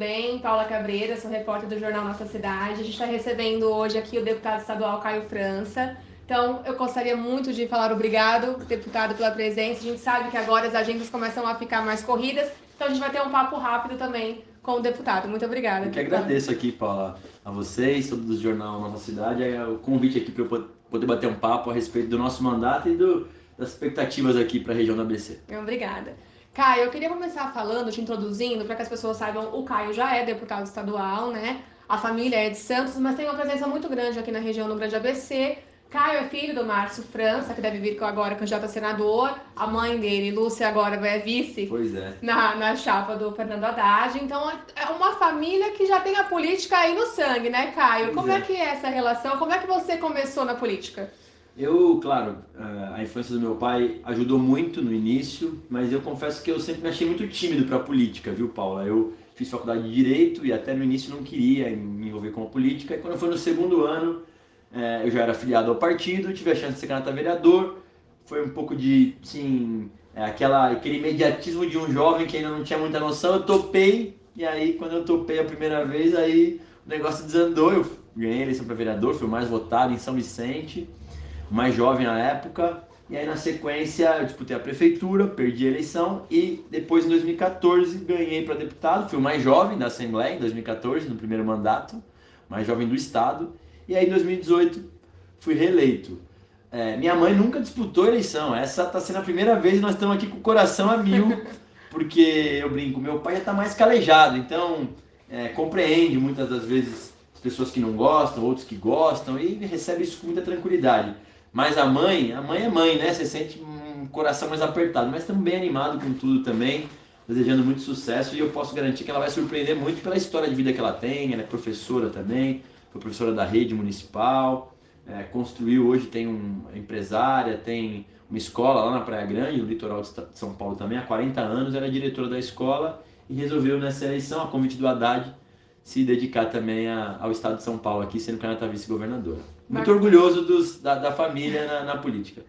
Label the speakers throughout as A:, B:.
A: bem? Paula Cabreira, sou repórter do jornal Nossa Cidade. A gente está recebendo hoje aqui o deputado estadual Caio França. Então, eu gostaria muito de falar obrigado, deputado, pela presença. A gente sabe que agora as agendas começam a ficar mais corridas, então a gente vai ter um papo rápido também com o deputado. Muito obrigada,
B: Eu que
A: deputado.
B: agradeço aqui, Paula, a vocês, todos do jornal Nossa Cidade, o convite aqui para eu poder bater um papo a respeito do nosso mandato e das expectativas aqui para a região do ABC.
A: Obrigada. Caio, eu queria começar falando, te introduzindo, para que as pessoas saibam, o Caio já é deputado estadual, né? A família é de Santos, mas tem uma presença muito grande aqui na região do Grande ABC. Caio é filho do Márcio França, que deve vir agora candidato a senador. A mãe dele, Lúcia, agora é vice
B: Pois é.
A: na chapa do Fernando Haddad. Então, é uma família que já tem a política aí no sangue, né, Caio?
B: Pois
A: Como é
B: é.
A: que é essa relação? Como é que você começou na política?
B: Claro, a influência do meu pai ajudou muito no início, mas eu confesso que eu sempre me achei muito tímido para a política, viu, Paula? Eu fiz faculdade de Direito e até no início não queria me envolver com a política. E quando eu fui no segundo ano, eu já era afiliado ao partido, tive a chance de ser candidato a vereador. Foi um pouco de, sim, aquele imediatismo de um jovem que ainda não tinha muita noção. Eu topei, e aí quando eu topei a primeira vez, aí o negócio desandou. Eu ganhei a eleição para vereador, fui o mais votado em São Vicente, mais jovem na época, e aí na sequência eu disputei a prefeitura, perdi a eleição e depois em 2014 ganhei para deputado, fui o mais jovem da Assembleia em 2014, no primeiro mandato, mais jovem do estado, e aí em 2018 fui reeleito. Minha mãe nunca disputou eleição, essa está sendo a primeira vez e nós estamos aqui com o coração a mil, porque eu brinco, meu pai já está mais calejado, então compreende muitas das vezes as pessoas que não gostam, outros que gostam, e recebe isso com muita tranquilidade. Mas a mãe é mãe, né? Você sente um coração mais apertado. Mas estamos bem animados com tudo também, desejando muito sucesso. E eu posso garantir que ela vai surpreender muito pela história de vida que ela tem. Ela é professora também, foi professora da rede municipal, construiu, hoje tem uma empresária, tem uma escola lá na Praia Grande, no litoral de São Paulo também. Há 40 anos era diretora da escola e resolveu nessa eleição, a convite do Haddad, se dedicar também ao estado de São Paulo, aqui sendo candidata a vice-governadora. Muito
A: Bacana.
B: orgulhoso da família na política.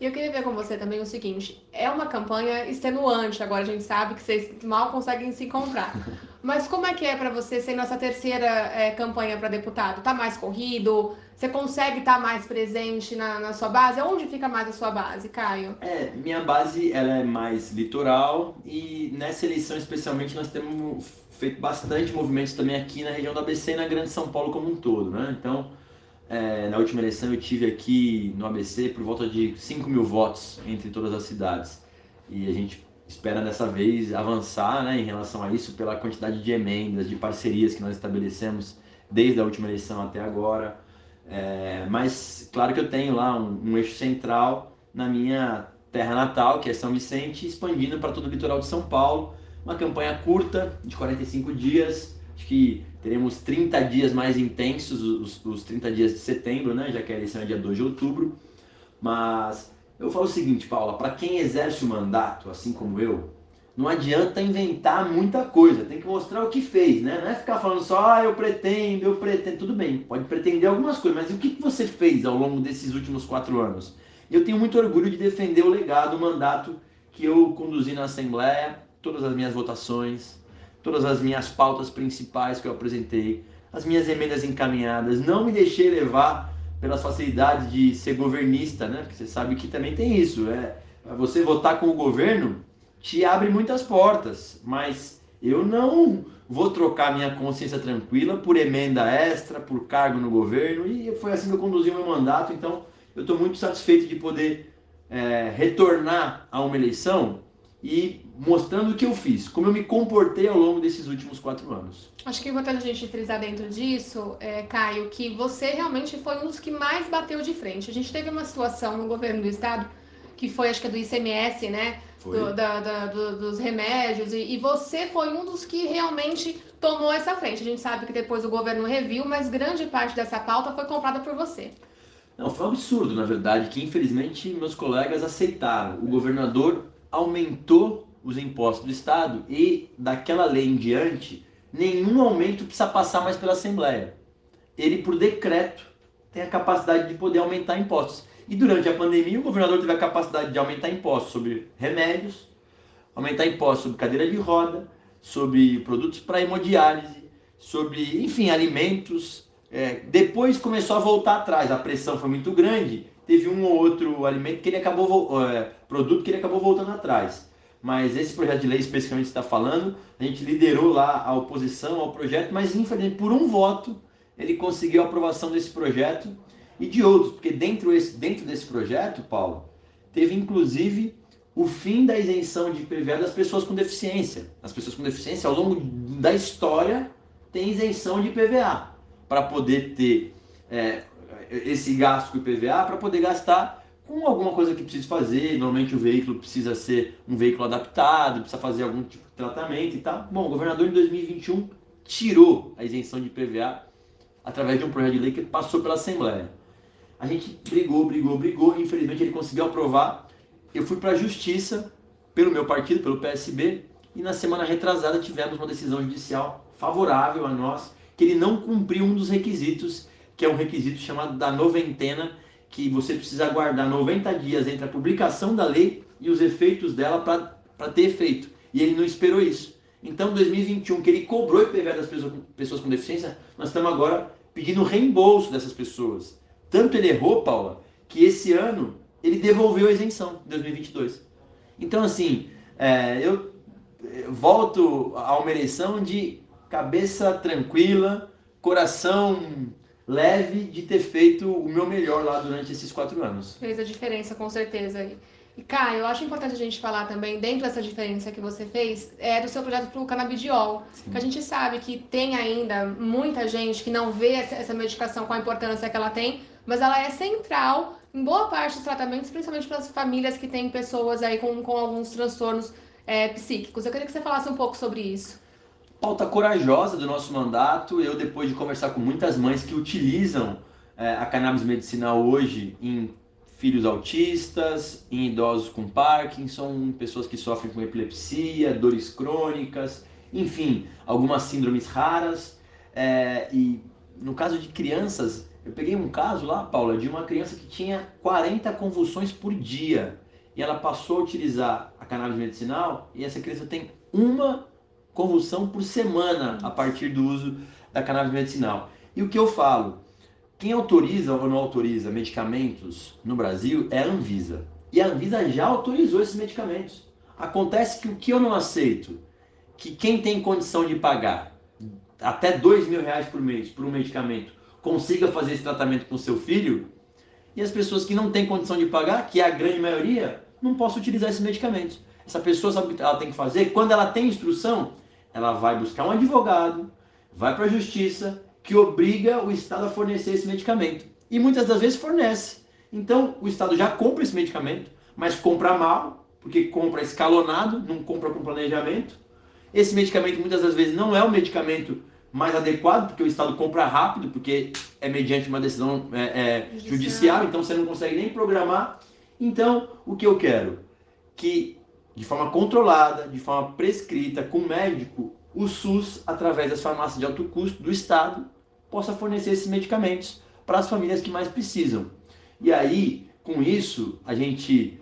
A: E eu queria ver com você também o seguinte: é uma campanha extenuante, agora a gente sabe que vocês mal conseguem se encontrar. Mas como é que é para você ser nossa terceira campanha para deputado? Tá mais corrido? Você consegue estar mais presente na sua base? Onde fica mais a sua base, Caio?
B: Minha base ela é mais litoral e nessa eleição especialmente nós temos feito bastante movimentos também aqui na região do ABC e na Grande São Paulo como um todo, né? Então, na última eleição eu tive aqui no ABC por volta de 5 mil votos entre todas as cidades. E a gente espera dessa vez avançar, né, em relação a isso pela quantidade de emendas, de parcerias que nós estabelecemos desde a última eleição até agora. Mas claro que eu tenho lá um eixo central na minha terra natal, que é São Vicente, expandindo para todo o litoral de São Paulo. Uma campanha curta, de 45 dias. Acho que teremos 30 dias mais intensos, os 30 dias de setembro, né? Já que a eleição é dia 2 de outubro. Mas eu falo o seguinte, Paula, para quem exerce o mandato, assim como eu, não adianta inventar muita coisa, tem que mostrar o que fez, né? Não é ficar falando só, eu pretendo, tudo bem, pode pretender algumas coisas, mas e o que você fez ao longo desses últimos 4 anos? Eu tenho muito orgulho de defender o legado, o mandato que eu conduzi na Assembleia, todas as minhas votações, todas as minhas pautas principais que eu apresentei, as minhas emendas encaminhadas, não me deixei levar pelas facilidades de ser governista, né? Porque você sabe que também tem isso, você votar com o governo te abre muitas portas, mas eu não vou trocar minha consciência tranquila por emenda extra, por cargo no governo, e foi assim que eu conduzi o meu mandato, então eu estou muito satisfeito de poder retornar a uma eleição e mostrando o que eu fiz, como eu me comportei ao longo desses últimos 4 anos.
A: Acho que é importante a gente frisar dentro disso, Caio, que você realmente foi um dos que mais bateu de frente. A gente teve uma situação no governo do estado, que foi, acho que é do ICMS, né?
B: Foi?
A: Dos remédios, e você foi um dos que realmente tomou essa frente. A gente sabe que depois o governo reviu, mas grande parte dessa pauta foi comprada por você.
B: Não, foi um absurdo, na verdade, que infelizmente meus colegas aceitaram. O governador aumentou os impostos do Estado e, daquela lei em diante, nenhum aumento precisa passar mais pela Assembleia. Ele, por decreto, tem a capacidade de poder aumentar impostos. E durante a pandemia, o governador teve a capacidade de aumentar impostos sobre remédios, aumentar impostos sobre cadeira de roda, sobre produtos para hemodiálise, sobre, enfim, alimentos. Depois começou a voltar atrás, a pressão foi muito grande, teve um ou outro alimento que ele acabou, produto que ele acabou voltando atrás. Mas esse projeto de lei especificamente que você está falando, a gente liderou lá a oposição ao projeto, mas infelizmente por um voto ele conseguiu a aprovação desse projeto e de outros, porque dentro desse projeto, Paulo, teve inclusive o fim da isenção de IPVA das pessoas com deficiência. As pessoas com deficiência, ao longo da história, têm isenção de IPVA para poder ter esse gasto com IPVA, para poder gastar com alguma coisa que precisa fazer. Normalmente o veículo precisa ser um veículo adaptado, precisa fazer algum tipo de tratamento e tal. Bom, o governador em 2021 tirou a isenção de IPVA através de um projeto de lei que passou pela Assembleia. A gente brigou, e infelizmente ele conseguiu aprovar. Eu fui para a Justiça, pelo meu partido, pelo PSB, e na semana retrasada tivemos uma decisão judicial favorável a nós, que ele não cumpriu um dos requisitos, que é um requisito chamado da noventena, que você precisa aguardar 90 dias entre a publicação da lei e os efeitos dela para ter efeito. E ele não esperou isso. Então, em 2021, que ele cobrou o IPVA das pessoas com deficiência, nós estamos agora pedindo reembolso dessas pessoas. Tanto ele errou, Paula, que esse ano ele devolveu a isenção, em 2022. Então, assim, eu volto a uma eleição de cabeça tranquila, coração leve de ter feito o meu melhor lá durante esses 4 anos.
A: Fez a diferença, com certeza. E, Caio, eu acho importante a gente falar também, dentro dessa diferença que você fez, do seu projeto para o canabidiol. Sim. Que a gente sabe que tem ainda muita gente que não vê essa medicação com a importância que ela tem, mas ela é central em boa parte dos tratamentos, principalmente para as famílias que têm pessoas aí com alguns transtornos psíquicos. Eu queria que você falasse um pouco sobre isso.
B: Pauta corajosa do nosso mandato. Eu, depois de conversar com muitas mães que utilizam a cannabis medicinal hoje em filhos autistas, em idosos com Parkinson, em pessoas que sofrem com epilepsia, dores crônicas, enfim, algumas síndromes raras. E no caso de crianças, eu peguei um caso lá, Paula, de uma criança que tinha 40 convulsões por dia. E ela passou a utilizar a cannabis medicinal e essa criança tem uma convulsão por semana a partir do uso da cannabis medicinal. E o que eu falo? Quem autoriza ou não autoriza medicamentos no Brasil é a Anvisa. E a Anvisa já autorizou esses medicamentos. Acontece que o que eu não aceito, que quem tem condição de pagar até R$ 2.000 por mês por um medicamento consiga fazer esse tratamento com seu filho, e as pessoas que não têm condição de pagar, que é a grande maioria, não possam utilizar esses medicamentos. Essa pessoa sabe o que ela tem que fazer? Quando ela tem instrução, ela vai buscar um advogado, vai para a justiça, que obriga o Estado a fornecer esse medicamento. E muitas das vezes fornece. Então, o Estado já compra esse medicamento, mas compra mal, porque compra escalonado, não compra com planejamento. Esse medicamento muitas das vezes não é o medicamento mais adequado, porque o Estado compra rápido, porque é mediante uma decisão judicial, então você não consegue nem programar. Então, o que eu quero? Que, de forma controlada, de forma prescrita, com médico, o SUS, através das farmácias de alto custo do Estado, possa fornecer esses medicamentos para as famílias que mais precisam. E aí, com isso, a gente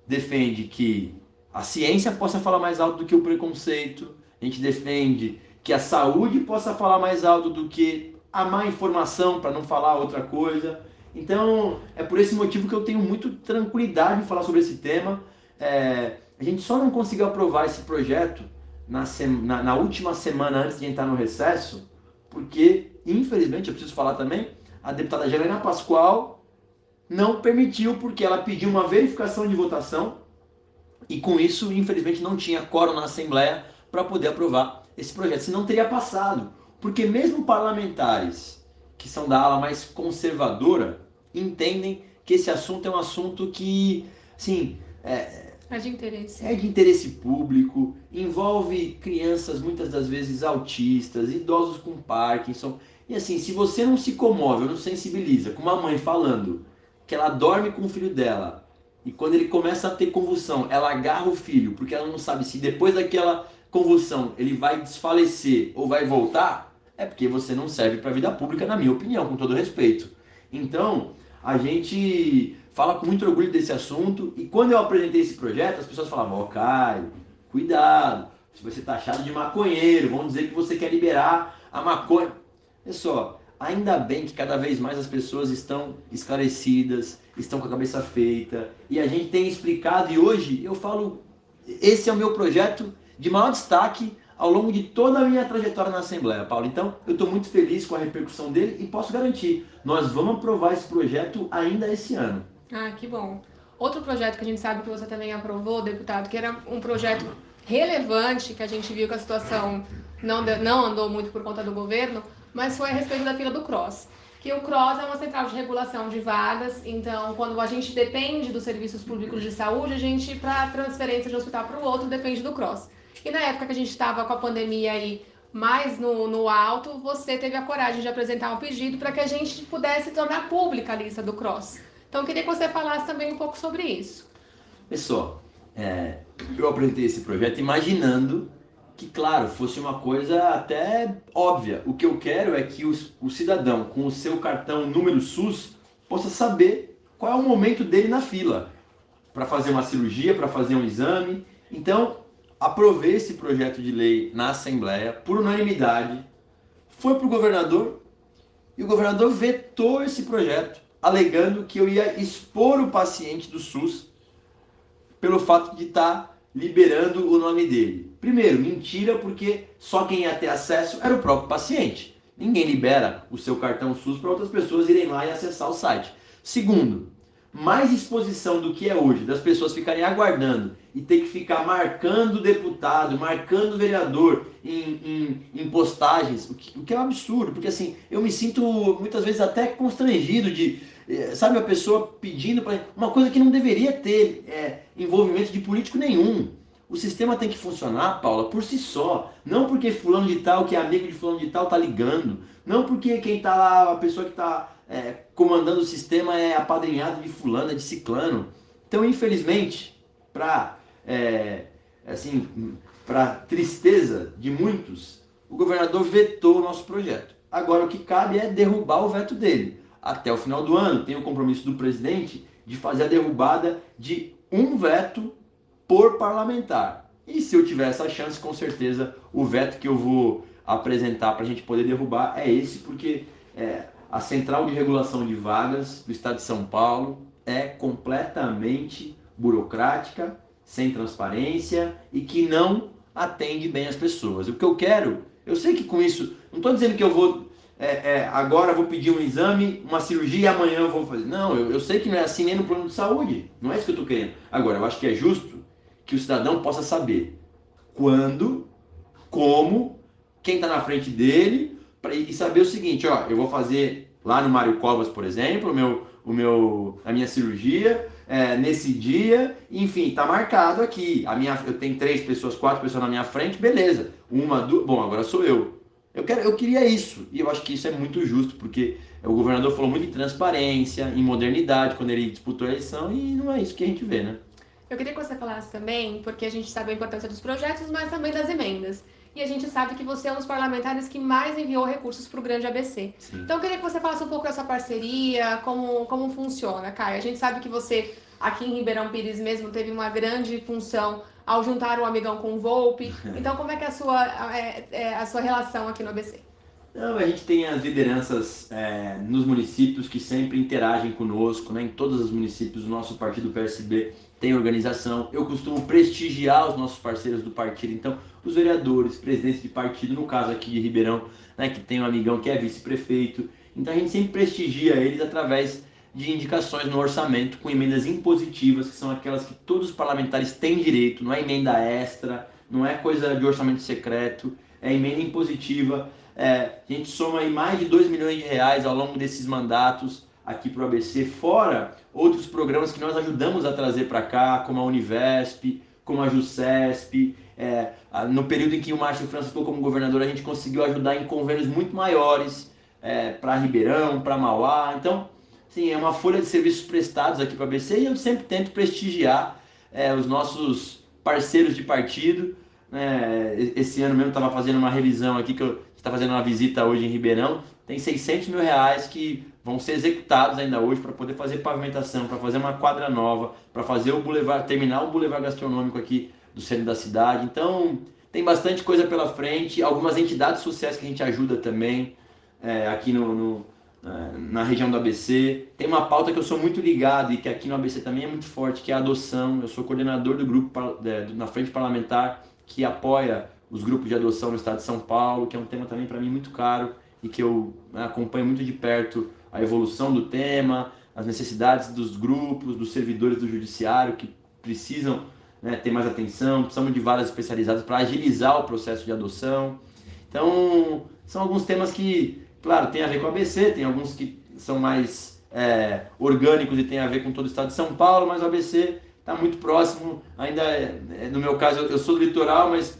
B: defende que a ciência possa falar mais alto do que o preconceito, a gente defende que a saúde possa falar mais alto do que a má informação, para não falar outra coisa. Então, é por esse motivo que eu tenho muito tranquilidade em falar sobre esse tema. A gente só não conseguiu aprovar esse projeto na última semana antes de entrar no recesso, porque, infelizmente, eu preciso falar também, a deputada Helena Pascoal não permitiu, porque ela pediu uma verificação de votação e com isso, infelizmente, não tinha quórum na Assembleia para poder aprovar esse projeto. Senão teria passado, porque mesmo parlamentares que são da ala mais conservadora entendem que esse assunto é um assunto que, assim,
A: é de interesse.
B: É de interesse público, envolve crianças muitas das vezes autistas, idosos com Parkinson. E assim, se você não se comove, não sensibiliza com uma mãe falando que ela dorme com o filho dela e quando ele começa a ter convulsão, ela agarra o filho porque ela não sabe se depois daquela convulsão ele vai desfalecer ou vai voltar, é porque você não serve para a vida pública, na minha opinião, com todo respeito. Então, a gente fala com muito orgulho desse assunto e quando eu apresentei esse projeto, as pessoas falavam, Caio, cuidado, se você está taxado de maconheiro, vão dizer que você quer liberar a maconha. Pessoal, ainda bem que cada vez mais as pessoas estão esclarecidas, estão com a cabeça feita, e a gente tem explicado, e hoje eu falo, esse é o meu projeto de maior destaque ao longo de toda a minha trajetória na Assembleia, Paulo. Então, eu estou muito feliz com a repercussão dele e posso garantir, nós vamos aprovar esse projeto ainda esse ano.
A: Ah, que bom. Outro projeto que a gente sabe que você também aprovou, deputado, que era um projeto relevante, que a gente viu que a situação não andou muito por conta do governo, mas foi a respeito da fila do CROSS. Que o CROSS é uma central de regulação de vagas, então quando a gente depende dos serviços públicos de saúde, a gente, para transferência de um hospital para o outro, depende do CROSS. E na época que a gente estava com a pandemia aí mais no alto, você teve a coragem de apresentar um pedido para que a gente pudesse tornar pública a lista do CROSS. Então, eu queria que você falasse também um pouco sobre isso.
B: Pessoal, eu apresentei esse projeto imaginando que, claro, fosse uma coisa até óbvia. O que eu quero é que o cidadão com o seu cartão número SUS possa saber qual é o momento dele na fila para fazer uma cirurgia, para fazer um exame. Então, aprovei esse projeto de lei na Assembleia por unanimidade, foi para o governador e o governador vetou esse projeto, alegando que eu ia expor o paciente do SUS pelo fato de estar liberando o nome dele. Primeiro, mentira, porque só quem ia ter acesso era o próprio paciente. Ninguém libera o seu cartão SUS para outras pessoas irem lá e acessar o site. Segundo, mais exposição do que é hoje, das pessoas ficarem aguardando e ter que ficar marcando deputado, marcando vereador em postagens, o que é um absurdo, porque assim, eu me sinto muitas vezes até constrangido de, sabe, a pessoa pedindo para uma coisa que não deveria ter envolvimento de político nenhum. O sistema tem que funcionar, Paula, por si só. Não porque fulano de tal, que é amigo de fulano de tal, tá ligando. Não porque quem tá lá, a pessoa que tá comandando o sistema é apadrinhado de fulano, é de ciclano. Então, infelizmente, para assim, para tristeza de muitos, o governador vetou o nosso projeto. Agora, o que cabe é derrubar o veto dele. Até o final do ano, tem o compromisso do presidente de fazer a derrubada de um veto por parlamentar. E se eu tiver essa chance, com certeza o veto que eu vou apresentar para a gente poder derrubar é esse, porque a Central de Regulação de Vagas do Estado de São Paulo é completamente burocrática, sem transparência e que não atende bem as pessoas. O que eu quero, eu sei que com isso, não estou dizendo que eu vou agora vou pedir um exame, uma cirurgia e amanhã eu vou fazer. Não, eu sei que não é assim nem no plano de saúde. Não é isso que eu estou querendo. Agora, eu acho que é justo que o cidadão possa saber quando, como, quem está na frente dele e saber o seguinte, ó, eu vou fazer lá no Mário Covas, por exemplo, a minha cirurgia nesse dia, enfim, está marcado aqui. Eu tenho 3 pessoas, 4 pessoas na minha frente, beleza. Uma, duas, bom, agora sou eu. Eu queria isso, e eu acho que isso é muito justo, porque o governador falou muito em transparência, em modernidade, quando ele disputou a eleição, e não é isso que a gente vê, né?
A: Eu queria que você falasse também, porque a gente sabe a importância dos projetos, mas também das emendas. E a gente sabe que você é um dos parlamentares que mais enviou recursos para o Grande ABC.
B: Sim.
A: Então eu queria que você falasse um pouco dessa parceria, como funciona, Caio. A gente sabe que você, aqui em Ribeirão Pires mesmo, teve uma grande função ao juntar o Amigão com o Volpe. Então como é que é a sua relação aqui no ABC?
B: Não, a gente tem as lideranças nos municípios que sempre interagem conosco, né? Em todos os municípios, o nosso partido PSB tem organização. Eu costumo prestigiar os nossos parceiros do partido, então, os vereadores, presidentes de partido, no caso aqui de Ribeirão, né, que tem um amigão que é vice-prefeito. Então, a gente sempre prestigia eles através de indicações no orçamento com emendas impositivas, que são aquelas que todos os parlamentares têm direito, não é emenda extra, não é coisa de orçamento secreto, é emenda impositiva. A gente soma aí mais de 2 milhões de reais ao longo desses mandatos aqui para o ABC, fora outros programas que nós ajudamos a trazer para cá, como a Univesp, como a JUCESP. No período em que o Márcio França ficou como governador, a gente conseguiu ajudar em convênios muito maiores para Ribeirão, para Mauá. Então, sim, é uma folha de serviços prestados aqui para o ABC e eu sempre tento prestigiar os nossos parceiros de partido. Esse ano mesmo estava fazendo uma revisão aqui, que eu está fazendo uma visita hoje em Ribeirão, tem 600 mil reais que vão ser executados ainda hoje para poder fazer pavimentação, para fazer uma quadra nova, para fazer o boulevard, terminar o boulevard gastronômico aqui do centro da cidade. Então, tem bastante coisa pela frente, algumas entidades sociais que a gente ajuda também aqui na região do ABC. Tem uma pauta que eu sou muito ligado e que aqui no ABC também é muito forte, que é a adoção. Eu sou coordenador do grupo na frente parlamentar que apoia os grupos de adoção no estado de São Paulo, que é um tema também para mim muito caro e que eu acompanho muito de perto a evolução do tema, as necessidades dos grupos, dos servidores do judiciário que precisam, né, ter mais atenção, precisamos de varas especializadas para agilizar o processo de adoção. Então, são alguns temas que, claro, tem a ver com a ABC, tem alguns que são mais orgânicos e tem a ver com todo o estado de São Paulo, mas o ABC está muito próximo, ainda, no meu caso, eu sou do litoral, mas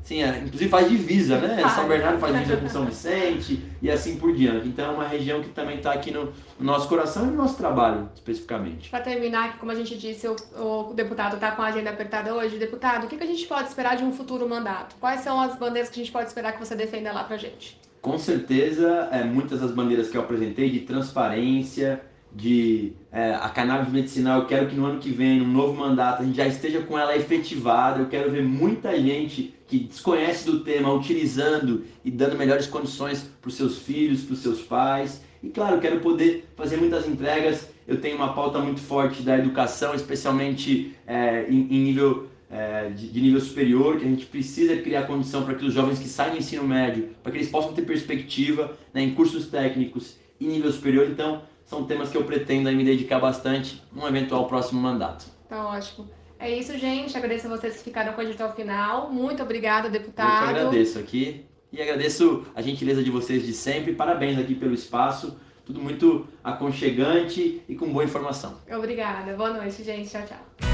B: assim, inclusive faz divisa, né? São Bernardo faz divisa com São Vicente e assim por diante. Então é uma região que também está aqui no nosso coração e no nosso trabalho, especificamente.
A: Para terminar, como a gente disse, o deputado está com a agenda apertada hoje. Deputado, o que a gente pode esperar de um futuro mandato? Quais são as bandeiras que a gente pode esperar que você defenda lá para a gente?
B: Com certeza, muitas das bandeiras que eu apresentei de transparência, a cannabis medicinal, eu quero que no ano que vem, no novo mandato, a gente já esteja com ela efetivada. Eu quero ver muita gente que desconhece do tema utilizando e dando melhores condições para os seus filhos, para os seus pais. E claro, eu quero poder fazer muitas entregas. Eu tenho uma pauta muito forte da educação, especialmente em nível de nível superior, que a gente precisa criar condição para que os jovens que saem do ensino médio, para que eles possam ter perspectiva, né, em cursos técnicos e nível superior. Então, são temas que eu pretendo me dedicar bastante num eventual próximo mandato.
A: Tá ótimo. É isso, gente. Agradeço a vocês que ficaram com a gente até o final. Muito obrigada, deputado.
B: Eu que agradeço aqui e agradeço a gentileza de vocês de sempre. Parabéns aqui pelo espaço. Tudo muito aconchegante e com boa informação.
A: Obrigada. Boa noite, gente. Tchau, tchau.